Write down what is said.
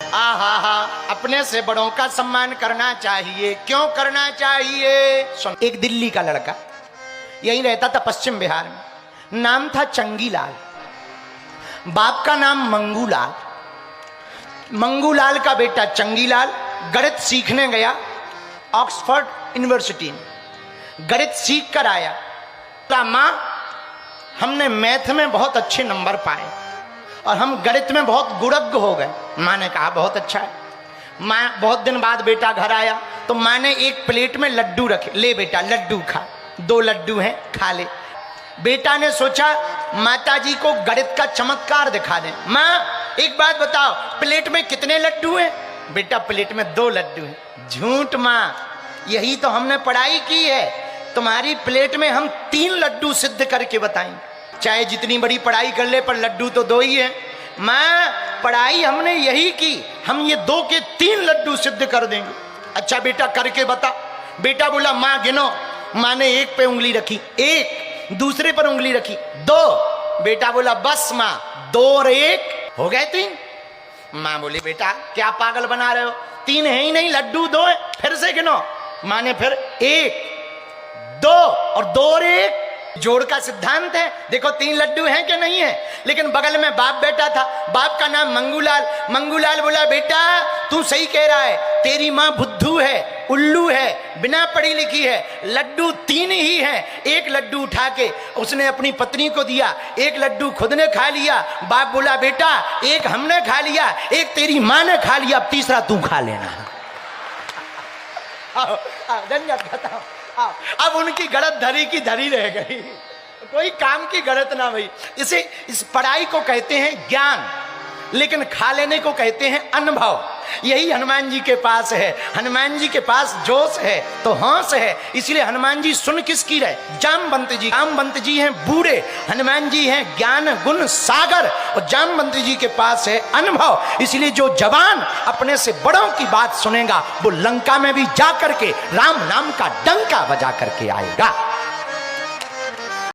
आहा हा, अपने से बड़ों का सम्मान करना चाहिए। क्यों करना चाहिए? सुन, एक दिल्ली का लड़का यही रहता था पश्चिम बिहार में, नाम था चंगीलाल, बाप का नाम मंगूलाल। मंगूलाल का बेटा चंगीलाल गणित सीखने गया ऑक्सफोर्ड यूनिवर्सिटी में, गणित सीख कर आया। माँ, हमने मैथ में बहुत अच्छे नंबर पाए और हम गणित में बहुत गुणज्ञ हो गए। माँ ने कहा बहुत अच्छा है। माँ बहुत दिन बाद बेटा घर आया तो माँ ने एक प्लेट में लड्डू रखे, ले बेटा लड्डू खा, 2 लड्डू हैं खा ले। बेटा ने सोचा माताजी को गणित का चमत्कार दिखा दें। माँ एक बात बताओ, प्लेट में कितने लड्डू हैं? बेटा प्लेट में 2 लड्डू हैं। झूठ माँ, यही तो हमने पढ़ाई की है, तुम्हारी प्लेट में हम 3 लड्डू सिद्ध करके बताएंगे। चाहे जितनी बड़ी पढ़ाई कर ले पर लड्डू तो 2 ही है। माँ पढ़ाई हमने यही की, हम ये 2 के 3 लड्डू सिद्ध कर देंगे। अच्छा बेटा करके बता। बेटा बोला माँ गिनो। माँ ने 1 पे उंगली रखी, 1, दूसरे पर उंगली रखी, 2। बेटा बोला बस माँ, 2 और 1 हो गए 3। माँ बोली बेटा क्या पागल बना रहे हो, 3 है ही नहीं, लड्डू 2 है, फिर से गिनो। माँ ने फिर 1, 2 और 2 और 1 जोड़ का सिद्धांत है। देखो 3 लड्डू हैं कि नहीं है। लेकिन बगल में बाप बैठा था, बाप का नाम मंगूलाल। मंगूलाल बोला बेटा तू सही कह रहा है, तेरी माँ बुद्धू है, उल्लू है, बिना पढ़ी लिखी है, लड्डू 3 ही हैं। 1 लड्डू उठा के उसने अपनी पत्नी को दिया, 1 लड्डू खुद ने खा लिया। बाप बोला बेटा 1 हमने खा लिया, 1 तेरी माँ ने खा लिया, अब तीसरा तू खा लेना। बताओ, अब उनकी गलत धरी की धरी रह गई, कोई काम की गलत ना भई। इस पढ़ाई को कहते हैं ज्ञान, लेकिन खा लेने को कहते हैं अनुभव। यही हनुमान जी के पास है। हनुमान जी के पास जोश है तो होश है, इसलिए हनुमान जी सुन किसकी रहे? जामवंत जी। जामवंत जी हैं बूढ़े, हनुमान जी हैं ज्ञान गुण सागर, और जामवंत जी के पास है अनुभव। इसलिए जो जवान अपने से बड़ों की बात सुनेगा वो लंका में भी जा करके राम नाम का डंका बजा करके आएगा।